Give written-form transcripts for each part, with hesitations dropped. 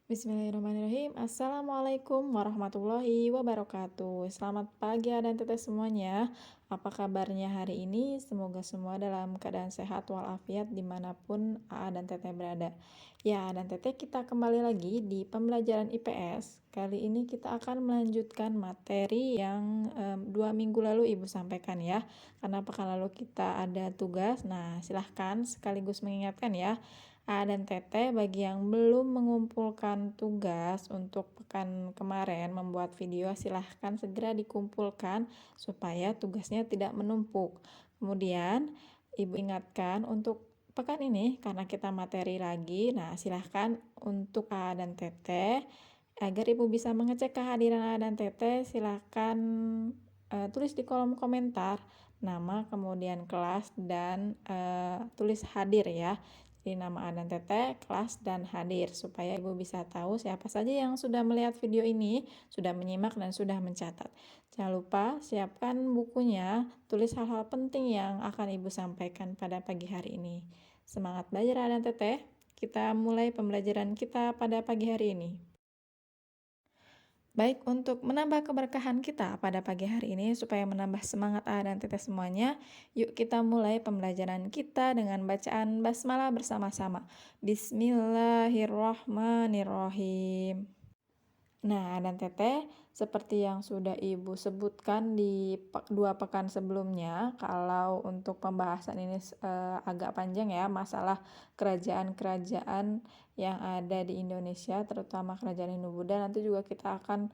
Bismillahirrahmanirrahim. Assalamualaikum warahmatullahi wabarakatuh. Selamat pagi dan teteh semuanya. Apa kabarnya hari ini? Semoga semua dalam keadaan sehat walafiat dimanapun AA dan teteh berada. Ya, dan teteh kita kembali lagi di pembelajaran IPS. Kali ini kita akan melanjutkan materi yang 2 minggu lalu Ibu sampaikan ya. Karena pekan lalu kita ada tugas. Nah, silahkan sekaligus mengingatkan ya. A dan Teteh bagi yang belum mengumpulkan tugas untuk pekan kemarin membuat video silahkan segera dikumpulkan supaya tugasnya tidak menumpuk. Kemudian Ibu ingatkan untuk pekan ini karena kita materi lagi, nah silahkan untuk A dan Teteh agar Ibu bisa mengecek kehadiran A dan Teteh silahkan tulis di kolom komentar nama kemudian kelas dan tulis hadir ya. Jadi nama A dan Teteh, kelas, dan hadir supaya Ibu bisa tahu siapa saja yang sudah melihat video ini, sudah menyimak, dan sudah mencatat. Jangan lupa siapkan bukunya, tulis hal-hal penting yang akan Ibu sampaikan pada pagi hari ini. Semangat belajar A dan Teteh, kita mulai pembelajaran kita pada pagi hari ini. Baik, untuk menambah keberkahan kita pada pagi hari ini, supaya menambah semangat A dan Teteh semuanya, yuk kita mulai pembelajaran kita dengan bacaan basmalah bersama-sama. Bismillahirrohmanirrohim. Nah, dan Teteh, seperti yang sudah Ibu sebutkan di 2 pekan sebelumnya, kalau untuk pembahasan ini agak panjang ya, masalah kerajaan-kerajaan yang ada di Indonesia, terutama kerajaan Hindu-Buddha, nanti juga kita akan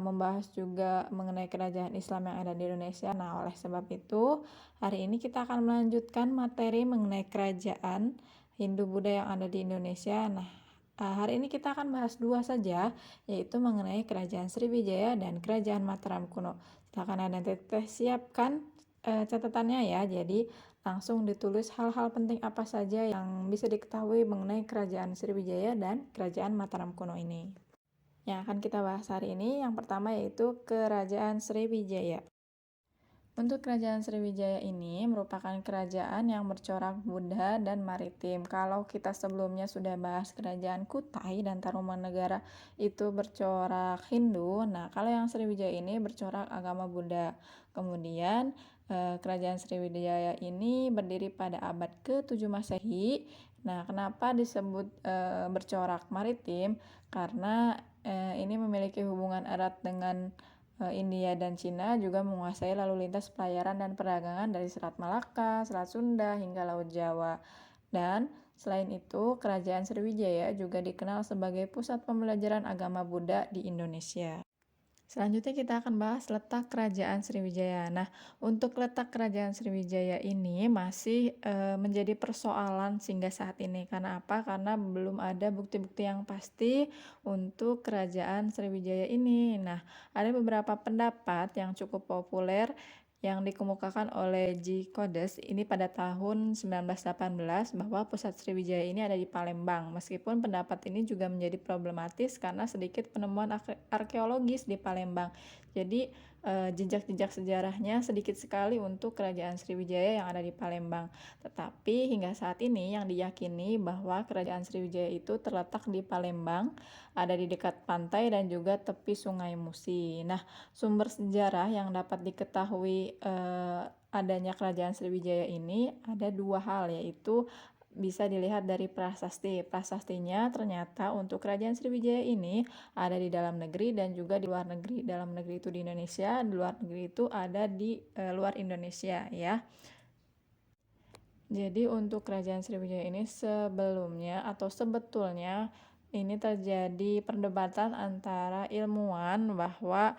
membahas juga mengenai kerajaan Islam yang ada di Indonesia. Nah, oleh sebab itu, hari ini kita akan melanjutkan materi mengenai kerajaan Hindu-Buddha yang ada di Indonesia. Nah, hari ini kita akan bahas 2 saja, yaitu mengenai Kerajaan Sriwijaya dan Kerajaan Mataram kuno. Silakan Anda Teteh siapkan catatannya ya, jadi langsung ditulis hal-hal penting apa saja yang bisa diketahui mengenai Kerajaan Sriwijaya dan Kerajaan Mataram kuno ini. Yang akan kita bahas hari ini, yang pertama yaitu Kerajaan Sriwijaya. Untuk Kerajaan Sriwijaya ini merupakan kerajaan yang bercorak Buddha dan maritim. Kalau kita sebelumnya sudah bahas Kerajaan Kutai dan Tarumanegara itu bercorak Hindu, nah kalau yang Sriwijaya ini bercorak agama Buddha. Kemudian Kerajaan Sriwijaya ini berdiri pada abad ke-7 Masehi. Nah, kenapa disebut bercorak maritim? Karena ini memiliki hubungan erat dengan India dan Cina, juga menguasai lalu lintas pelayaran dan perdagangan dari Selat Malaka, Selat Sunda, hingga Laut Jawa. Dan selain itu, Kerajaan Sriwijaya juga dikenal sebagai pusat pembelajaran agama Buddha di Indonesia. Selanjutnya kita akan bahas letak Kerajaan Sriwijaya. Nah, untuk letak Kerajaan Sriwijaya ini masih menjadi persoalan hingga saat ini. Karena apa? Karena belum ada bukti-bukti yang pasti untuk Kerajaan Sriwijaya ini. Nah, ada beberapa pendapat yang cukup populer yang dikemukakan oleh G. Kodes ini pada tahun 1918 bahwa pusat Sriwijaya ini ada di Palembang. Meskipun pendapat ini juga menjadi problematis karena sedikit penemuan arkeologis di Palembang. Jadi jejak-jejak sejarahnya sedikit sekali untuk Kerajaan Sriwijaya yang ada di Palembang. Tetapi hingga saat ini yang diyakini bahwa Kerajaan Sriwijaya itu terletak di Palembang, ada di dekat pantai dan juga tepi Sungai Musi. Nah, sumber sejarah yang dapat diketahui adanya Kerajaan Sriwijaya ini ada 2 hal, yaitu bisa dilihat dari prasasti. Prasastinya ternyata untuk Kerajaan Sriwijaya ini ada di dalam negeri dan juga di luar negeri. Dalam negeri itu di Indonesia, di luar negeri itu ada di luar Indonesia ya. Jadi untuk Kerajaan Sriwijaya ini sebelumnya atau sebetulnya ini terjadi perdebatan antara ilmuwan bahwa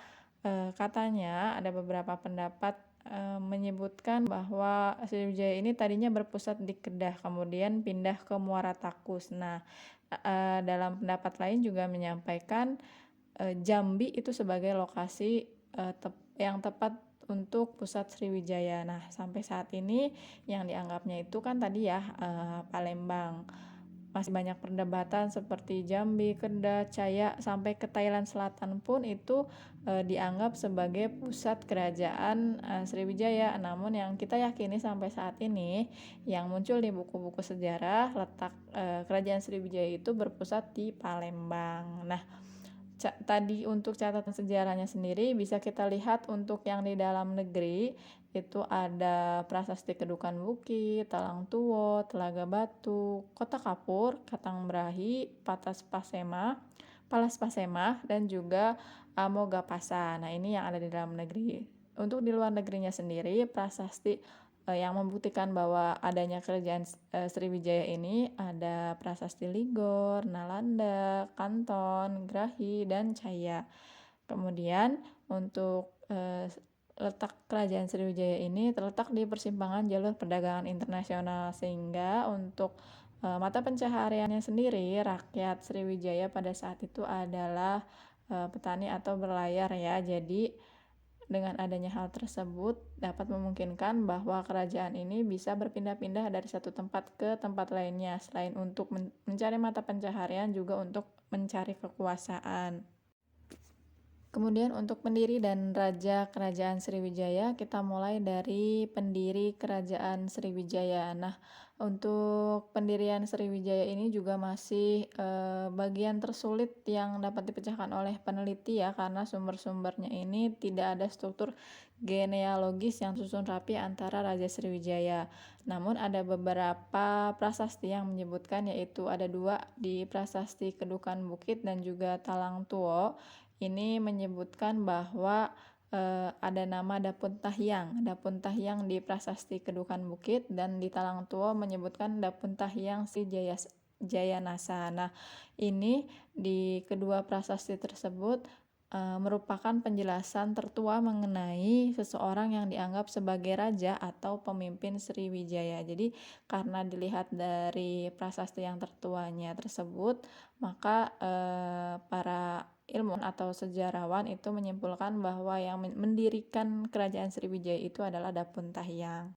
katanya ada beberapa pendapat menyebutkan bahwa Sriwijaya ini tadinya berpusat di Kedah, kemudian pindah ke Muara Takus. Nah, dalam pendapat lain juga menyampaikan Jambi itu sebagai lokasi yang tepat untuk pusat Sriwijaya. Nah, sampai saat ini yang dianggapnya itu kan tadi ya Palembang. masih banyak perdebatan seperti Jambi, Kedah, Chaya, sampai ke Thailand Selatan pun itu dianggap sebagai pusat kerajaan Sriwijaya. Namun yang kita yakini sampai saat ini yang muncul di buku-buku sejarah, letak kerajaan Sriwijaya itu berpusat di Palembang. Nah, tadi untuk catatan sejarahnya sendiri bisa kita lihat untuk yang di dalam negeri itu ada Prasasti Kedukan Bukit, Talang Tuwo, Telaga Batu, Kota Kapur, Katang Brahi, Palas Pasema, dan juga Amogapasa. Nah, ini yang ada di dalam negeri. Untuk di luar negerinya sendiri, prasasti yang membuktikan bahwa adanya kerajaan Sriwijaya ini ada Prasasti Ligor, Nalanda, Kanton, Grahi, dan Chaya. Kemudian untuk letak kerajaan Sriwijaya ini terletak di persimpangan jalur perdagangan internasional, sehingga untuk mata pencahariannya sendiri rakyat Sriwijaya pada saat itu adalah petani atau berlayar ya. Jadi dengan adanya hal tersebut dapat memungkinkan bahwa kerajaan ini bisa berpindah-pindah dari satu tempat ke tempat lainnya, selain untuk mencari mata pencaharian juga untuk mencari kekuasaan. Kemudian untuk pendiri dan raja kerajaan Sriwijaya, kita mulai dari pendiri kerajaan Sriwijaya. Nah, untuk pendirian Sriwijaya ini juga masih bagian tersulit yang dapat dipecahkan oleh peneliti ya, karena sumber-sumbernya ini tidak ada struktur genealogis yang susun rapi antara Raja Sriwijaya. Namun ada beberapa prasasti yang menyebutkan, yaitu ada 2 di Prasasti Kedukan Bukit dan juga Talang Tuwo. Ini menyebutkan bahwa ada nama Dapun Tahyang di Prasasti Kedukan Bukit, dan di Talang Tuwo menyebutkan Dapun Tahyang si Jayanasa. Nah, ini di kedua prasasti tersebut merupakan penjelasan tertua mengenai seseorang yang dianggap sebagai raja atau pemimpin Sriwijaya. Jadi karena dilihat dari prasasti yang tertuanya tersebut, maka para ilmuwan atau sejarawan itu menyimpulkan bahwa yang mendirikan kerajaan Sriwijaya itu adalah Dapun Tahyang.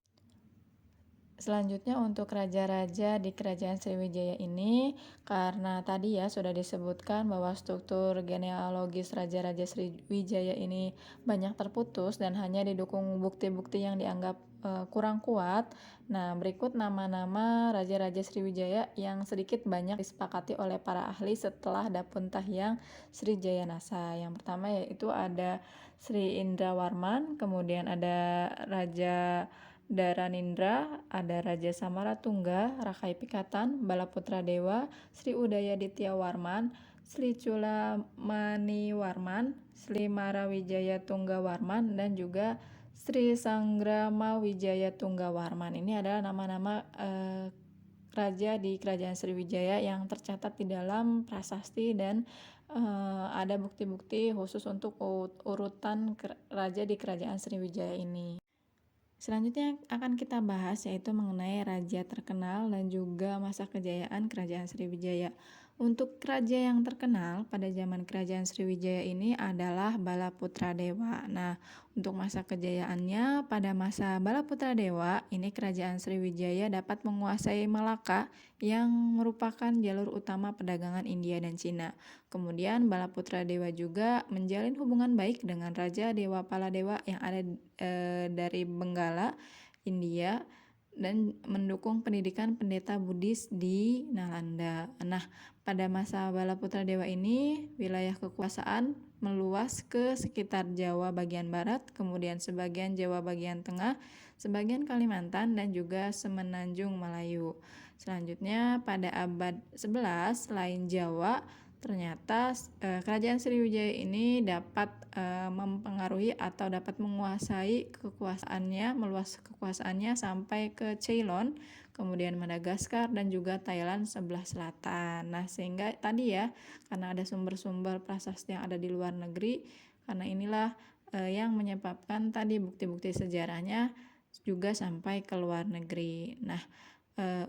Selanjutnya untuk raja-raja di kerajaan Sriwijaya ini, karena tadi ya sudah disebutkan bahwa struktur genealogis raja-raja Sriwijaya ini banyak terputus dan hanya didukung bukti-bukti yang dianggap kurang kuat. Nah, berikut nama-nama raja-raja Sriwijaya yang sedikit banyak disepakati oleh para ahli setelah Dapun Tahyang Sri Jayanasa. Yang pertama yaitu ada Sri Indrawarman, kemudian ada Raja Daranindra, ada Raja Samaratungga, Rakai Pikatan, Balaputra Dewa, Sri Udaya Ditya Warman, Sri Culamani Warman, Sri Marawijaya Tungga Warman, dan juga Sri Sanggrama Wijaya Tungga Warman. Ini adalah nama-nama raja di kerajaan Sriwijaya yang tercatat di dalam prasasti, dan ada bukti-bukti khusus untuk urutan raja di kerajaan Sriwijaya ini. Selanjutnya akan kita bahas yaitu mengenai raja terkenal dan juga masa kejayaan kerajaan Sriwijaya. Untuk raja yang terkenal pada zaman kerajaan Sriwijaya ini adalah Balaputra Dewa. Nah, untuk masa kejayaannya pada masa Balaputra Dewa, ini kerajaan Sriwijaya dapat menguasai Malaka yang merupakan jalur utama perdagangan India dan Cina. Kemudian Balaputra Dewa juga menjalin hubungan baik dengan Raja Dewa Paladewa yang ada dari Benggala, India, dan mendukung pendidikan pendeta Buddhis di Nalanda. Nah, pada masa Balaputra Dewa ini, wilayah kekuasaan meluas ke sekitar Jawa bagian barat, kemudian sebagian Jawa bagian tengah, sebagian Kalimantan, dan juga Semenanjung Melayu. Selanjutnya pada abad 11, selain Jawa, ternyata kerajaan Sriwijaya ini dapat mempengaruhi atau dapat menguasai kekuasaannya, meluas kekuasaannya sampai ke Ceylon, kemudian Madagaskar, dan juga Thailand sebelah selatan. Nah, sehingga tadi ya, karena ada sumber-sumber prasasti yang ada di luar negeri, karena inilah yang menyebabkan tadi bukti-bukti sejarahnya juga sampai ke luar negeri. Nah,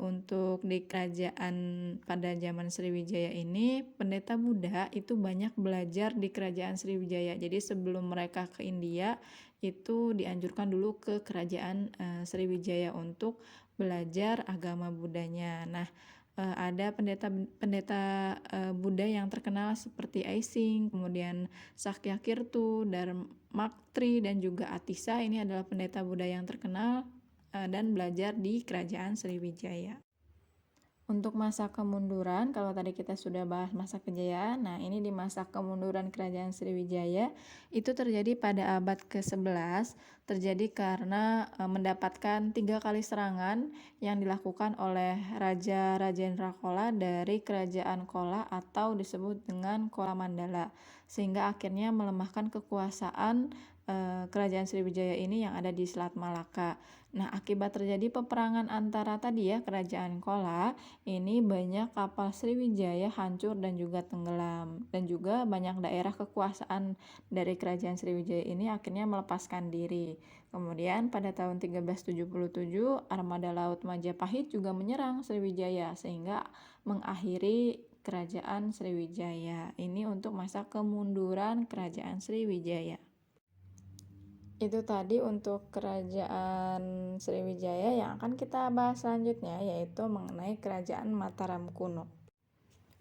untuk di kerajaan pada zaman Sriwijaya ini, pendeta Buddha itu banyak belajar di kerajaan Sriwijaya. Jadi sebelum mereka ke India, itu dianjurkan dulu ke kerajaan Sriwijaya untuk belajar agama Buddhanya. Nah, ada pendeta Buddha yang terkenal seperti Aising, kemudian Sakyakirtu, Dharmaktri, dan juga Atisa. Ini adalah pendeta Buddha yang terkenal dan belajar di Kerajaan Sriwijaya. Untuk masa kemunduran, kalau tadi kita sudah bahas masa kejayaan, nah ini di masa kemunduran Kerajaan Sriwijaya itu terjadi pada abad ke-11, terjadi karena mendapatkan 3 kali serangan yang dilakukan oleh Raja Rajendra Chola dari Kerajaan Chola atau disebut dengan Chola Mandala, sehingga akhirnya melemahkan kekuasaan Kerajaan Sriwijaya ini yang ada di Selat Malaka. Nah, akibat terjadi peperangan antara tadi ya Kerajaan Chola, ini banyak kapal Sriwijaya hancur dan juga tenggelam, dan juga banyak daerah kekuasaan dari Kerajaan Sriwijaya ini akhirnya melepaskan diri. Kemudian pada tahun 1377 armada laut Majapahit juga menyerang Sriwijaya sehingga mengakhiri Kerajaan Sriwijaya. Ini untuk masa kemunduran Kerajaan Sriwijaya. Itu tadi untuk Kerajaan Sriwijaya. Yang akan kita bahas selanjutnya yaitu mengenai Kerajaan Mataram kuno.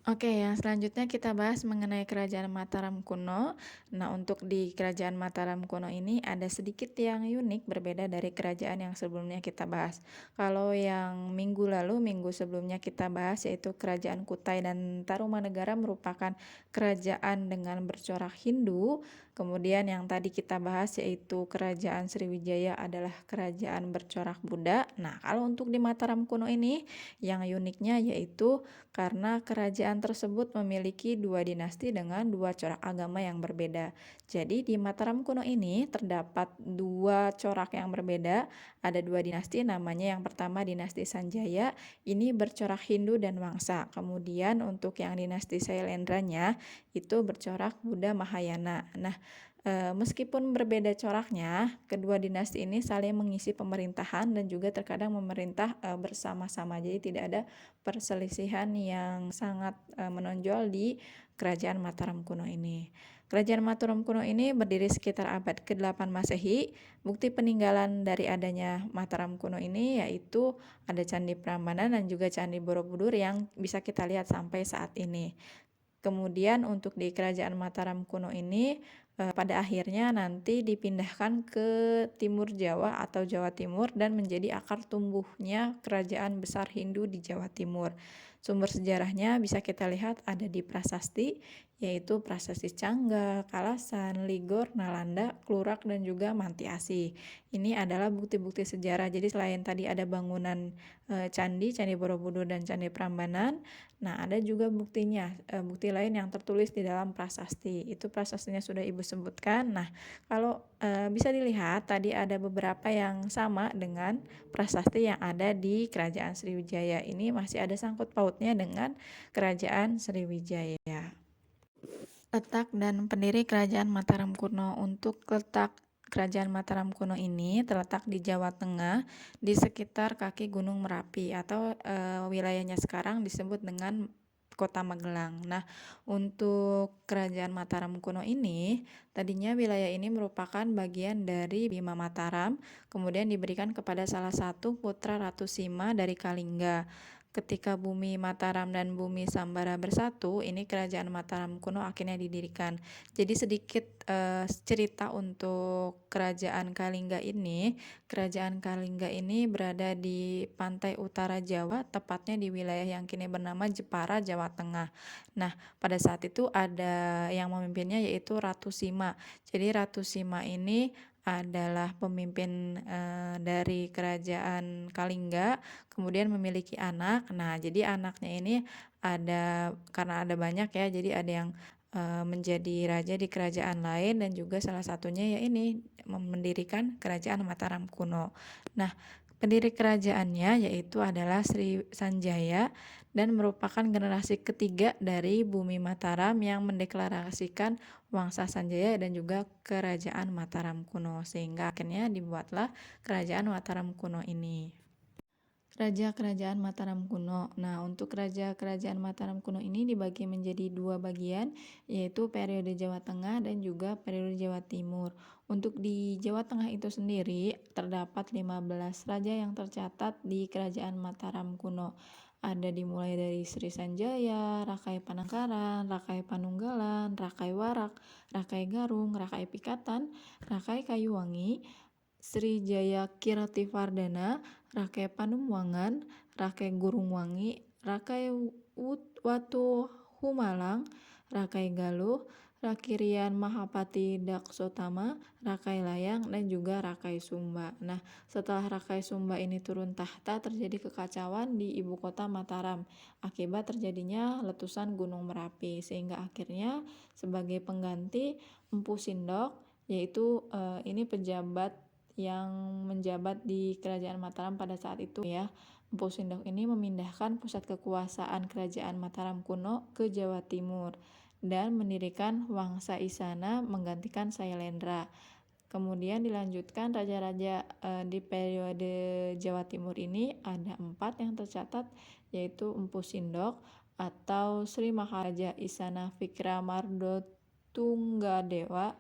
Oke, yang selanjutnya kita bahas mengenai Kerajaan Mataram kuno. Nah, untuk di Kerajaan Mataram kuno ini ada sedikit yang unik berbeda dari kerajaan yang sebelumnya kita bahas. Kalau yang minggu sebelumnya kita bahas yaitu Kerajaan Kutai dan Tarumanegara merupakan kerajaan dengan bercorak Hindu. Kemudian yang tadi kita bahas yaitu Kerajaan Sriwijaya adalah kerajaan bercorak Buddha. Nah, kalau untuk di Mataram kuno ini yang uniknya yaitu karena kerajaan tersebut memiliki 2 dinasti dengan 2 corak agama yang berbeda. Jadi di Mataram kuno ini terdapat 2 corak yang berbeda. Ada 2 dinasti, namanya yang pertama dinasti Sanjaya, ini bercorak Hindu dan Wangsa. Kemudian untuk yang dinasti Sailendranya itu bercorak Buddha Mahayana. Nah, meskipun berbeda coraknya, kedua dinasti ini saling mengisi pemerintahan dan juga terkadang memerintah bersama-sama. Jadi tidak ada perselisihan yang sangat menonjol di Kerajaan Mataram kuno ini. Kerajaan Mataram kuno ini berdiri sekitar abad ke-8 Masehi. Bukti peninggalan dari adanya Mataram kuno ini yaitu ada Candi Prambanan dan juga Candi Borobudur yang bisa kita lihat sampai saat ini. Kemudian untuk di Kerajaan Mataram kuno ini pada akhirnya nanti dipindahkan ke Timur Jawa atau Jawa Timur dan menjadi akar tumbuhnya kerajaan besar Hindu di Jawa Timur. Sumber sejarahnya bisa kita lihat ada di prasasti, yaitu Prasasti Cangga, Kalasan, Ligor, Nalanda, Klurak, dan juga Mantiasi. Ini adalah bukti-bukti sejarah. Jadi selain tadi ada bangunan candi Borobudur dan Candi Prambanan, nah ada juga buktinya, bukti lain yang tertulis di dalam prasasti. Itu prasastinya sudah Ibu sebutkan. Nah, kalau bisa dilihat tadi ada beberapa yang sama dengan prasasti yang ada di Kerajaan Sriwijaya. Ini masih ada sangkut pautnya dengan Kerajaan Sriwijaya. Letak dan pendiri Kerajaan Mataram kuno. Untuk letak Kerajaan Mataram kuno ini terletak di Jawa Tengah di sekitar kaki Gunung Merapi atau wilayahnya sekarang disebut dengan Kota Magelang. Nah, untuk Kerajaan Mataram kuno ini, tadinya wilayah ini merupakan bagian dari Bima Mataram, kemudian diberikan kepada salah satu putra Ratu Sima dari Kalingga. Ketika bumi Mataram dan bumi Sambara bersatu, ini Kerajaan Mataram kuno akhirnya didirikan. Jadi sedikit cerita untuk Kerajaan Kalingga ini. Kerajaan Kalingga ini berada di pantai utara Jawa, tepatnya di wilayah yang kini bernama Jepara, Jawa Tengah. Nah, pada saat itu ada yang memimpinnya yaitu Ratu Sima. Jadi Ratu Sima ini adalah pemimpin dari Kerajaan Kalingga, kemudian memiliki anak. Nah, jadi anaknya ini karena ada banyak ya, jadi ada yang menjadi raja di kerajaan lain dan juga salah satunya ya ini mendirikan Kerajaan Mataram kuno. Nah, pendiri kerajaannya yaitu adalah Sri Sanjaya dan merupakan generasi ketiga dari bumi Mataram yang mendeklarasikan Wangsa Sanjaya dan juga Kerajaan Mataram kuno, sehingga akhirnya dibuatlah Kerajaan Mataram kuno ini. Raja Kerajaan Mataram kuno. Nah, untuk Raja Kerajaan Mataram kuno ini dibagi menjadi 2 bagian, yaitu periode Jawa Tengah dan juga periode Jawa Timur. Untuk di Jawa Tengah itu sendiri terdapat 15 raja yang tercatat di Kerajaan Mataram kuno. Ada dimulai dari Sri Sanjaya, Rakai Panangkaran, Rakai Panunggalan, Rakai Warak, Rakai Garung, Rakai Pikatan, Rakai Kayuwangi, Sri Jaya Kirtivardhana, Rakai Panumwangan, Rakai Gurungwangi, Rakai Watu Humalang, Rakai Galuh, Rakirian Mahapati Daksotama, Rakai Layang, dan juga Rakai Sumba. Nah, setelah Rakai Sumba ini turun tahta, terjadi kekacauan di ibu kota Mataram akibat terjadinya letusan Gunung Merapi, sehingga akhirnya sebagai pengganti Empu Sindok, yaitu ini pejabat yang menjabat di Kerajaan Mataram pada saat itu ya. Empu Sindok ini memindahkan pusat kekuasaan Kerajaan Mataram kuno ke Jawa Timur dan mendirikan Wangsa Isana menggantikan Sailendra. Kemudian dilanjutkan raja-raja di periode Jawa Timur ini ada 4 yang tercatat, yaitu Empu Sindok atau Sri Maharaja Isana Vikramardo Tunggadeva,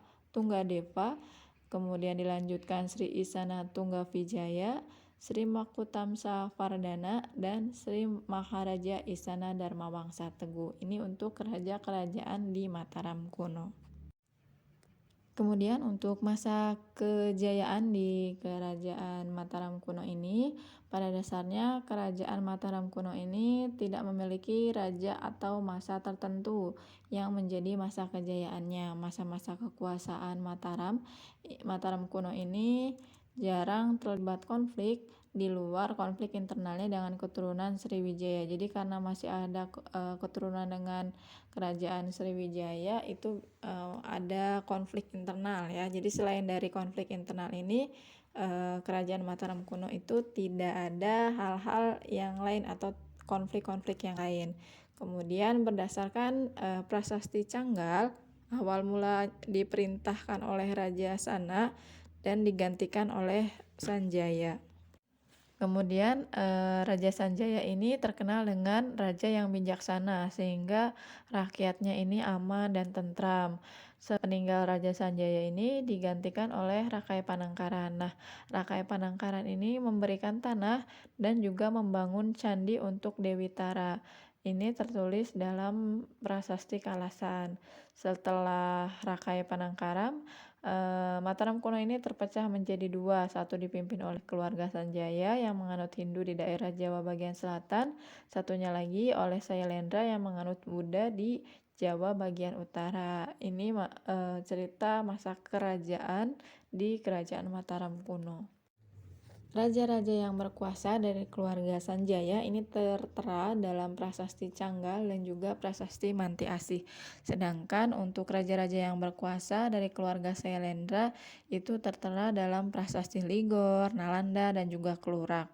kemudian dilanjutkan Sri Isana Tunggavijaya, Sri Makutamsa Vardhana, dan Sri Maharaja Isana Dharmawangsa Teguh. Ini untuk kerajaan di Mataram kuno. Kemudian untuk masa kejayaan di Kerajaan Mataram kuno ini, pada dasarnya Kerajaan Mataram kuno ini tidak memiliki raja atau masa tertentu yang menjadi masa kejayaannya. Masa-masa kekuasaan Mataram kuno ini jarang terlibat konflik di luar konflik internalnya dengan keturunan Sriwijaya. Jadi karena masih ada keturunan dengan Kerajaan Sriwijaya itu ada konflik internal ya. Jadi selain dari konflik internal ini, Kerajaan Mataram kuno itu tidak ada hal-hal yang lain atau konflik-konflik yang lain. Kemudian berdasarkan Prasasti Canggal, awal mula diperintahkan oleh Raja Sana dan digantikan oleh Sanjaya. Kemudian Raja Sanjaya ini terkenal dengan raja yang bijaksana sehingga rakyatnya ini aman dan tentram. Sepeninggal Raja Sanjaya ini digantikan oleh Rakai Panangkaran. Nah, Rakai Panangkaran ini memberikan tanah dan juga membangun candi untuk Dewi Tara. Ini tertulis dalam Prasasti Kalasan. Setelah Rakai Panangkaran, Mataram kuno ini terpecah menjadi 2, satu dipimpin oleh keluarga Sanjaya yang menganut Hindu di daerah Jawa bagian selatan, satunya lagi oleh Sailendra yang menganut Buddha di Jawa bagian utara. Ini cerita masa kerajaan di Kerajaan Mataram kuno. Raja-raja yang berkuasa dari keluarga Sanjaya ini tertera dalam Prasasti Canggal dan juga Prasasti Manti Asih. Sedangkan untuk raja-raja yang berkuasa dari keluarga Sailendra itu tertera dalam Prasasti Ligor, Nalanda, dan juga Klurak.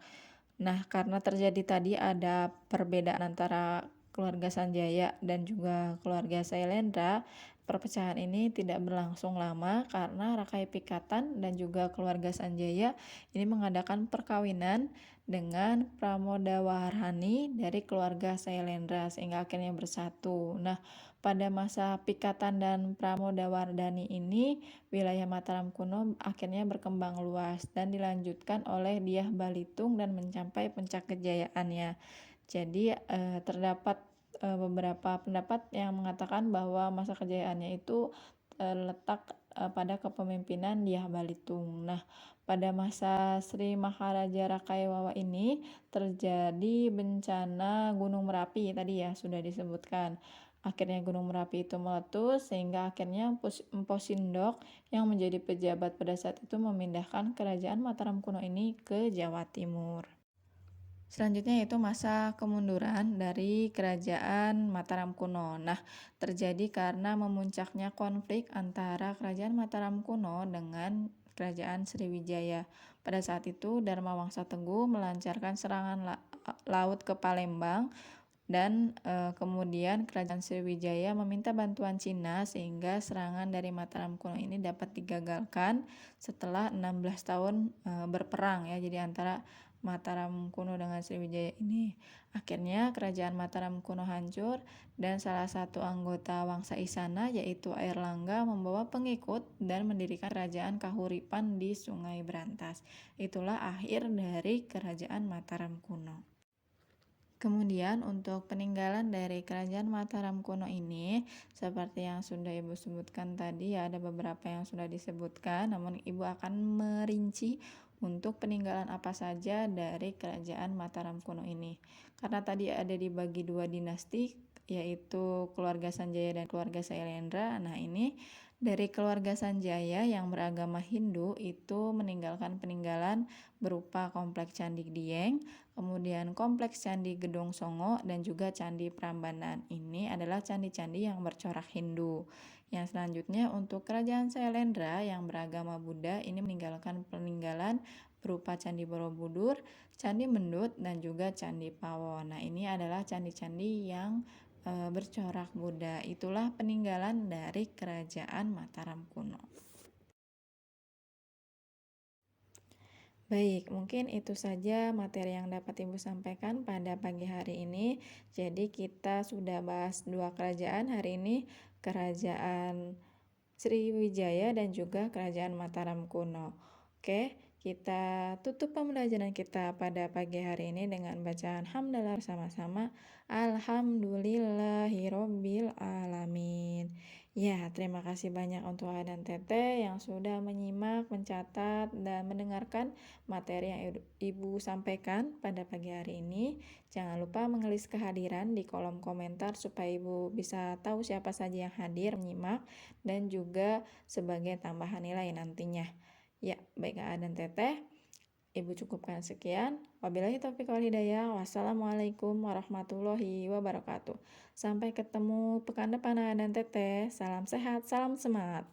Nah, karena terjadi tadi ada perbedaan antara keluarga Sanjaya dan juga keluarga Sailendra, perpecahan ini tidak berlangsung lama karena Rakai Pikatan dan juga keluarga Sanjaya ini mengadakan perkawinan dengan Pramodawarhani dari keluarga Sailendra sehingga akhirnya bersatu. Nah, pada masa Pikatan dan Pramodawardhani ini, wilayah Mataram kuno akhirnya berkembang luas dan dilanjutkan oleh Dyah Balitung dan mencapai puncak kejayaannya. Jadi terdapat beberapa pendapat yang mengatakan bahwa masa kejayaannya itu letak pada kepemimpinan Dyah Balitung. Nah, pada masa Sri Maharaja Rakaiwawa ini terjadi bencana Gunung Merapi tadi ya sudah disebutkan. Akhirnya Gunung Merapi itu meletus sehingga akhirnya Empu Sindok yang menjadi pejabat pada saat itu memindahkan Kerajaan Mataram kuno ini ke Jawa Timur. Selanjutnya yaitu masa kemunduran dari Kerajaan Mataram kuno. Nah, terjadi karena memuncaknya konflik antara Kerajaan Mataram kuno dengan Kerajaan Sriwijaya. Pada saat itu Dharmawangsa Teguh melancarkan serangan laut ke Palembang dan kemudian Kerajaan Sriwijaya meminta bantuan Cina sehingga serangan dari Mataram kuno ini dapat digagalkan setelah 16 tahun berperang ya. Jadi antara Mataram kuno dengan Sriwijaya ini. Akhirnya Kerajaan Mataram kuno hancur dan salah satu anggota Wangsa Isana yaitu Airlangga membawa pengikut dan mendirikan Kerajaan Kahuripan di Sungai Brantas. Itulah akhir dari Kerajaan Mataram kuno. Kemudian untuk peninggalan dari Kerajaan Mataram kuno ini, seperti yang sudah Ibu sebutkan tadi ya, ada beberapa yang sudah disebutkan, namun Ibu akan merinci untuk peninggalan apa saja dari Kerajaan Mataram kuno ini. Karena tadi ada dibagi dua dinasti, yaitu keluarga Sanjaya dan keluarga Sailendra. Nah, ini dari keluarga Sanjaya yang beragama Hindu itu meninggalkan peninggalan berupa kompleks Candi Dieng, kemudian kompleks Candi Gedong Songo, dan juga Candi Prambanan. Ini adalah candi-candi yang bercorak Hindu. Yang selanjutnya untuk Kerajaan Sailendra yang beragama Buddha ini meninggalkan peninggalan berupa Candi Borobudur, Candi Mendut, dan juga Candi Pawon. Nah, ini adalah candi-candi yang bercorak Buddha. Itulah peninggalan dari Kerajaan Mataram kuno. Baik, mungkin itu saja materi yang dapat Ibu sampaikan pada pagi hari ini. Jadi kita sudah bahas dua kerajaan hari ini, Kerajaan Sriwijaya dan juga Kerajaan Mataram kuno. Oke, kita tutup pembelajaran kita pada pagi hari ini dengan bacaan hamdalah bersama-sama. Alhamdulillahirobbil alamin. Ya, terima kasih banyak untuk A dan Teteh yang sudah menyimak, mencatat, dan mendengarkan materi yang Ibu sampaikan pada pagi hari ini. Jangan lupa mengelis kehadiran di kolom komentar supaya Ibu bisa tahu siapa saja yang hadir menyimak dan juga sebagai tambahan nilai nantinya. Ya, baik A dan Teteh, Ibu cukupkan sekian. Wabillahi taufiq wal hidayah. Wassalamualaikum warahmatullahi wabarakatuh. Sampai ketemu pekan depan A dan Teteh. Salam sehat, salam semangat.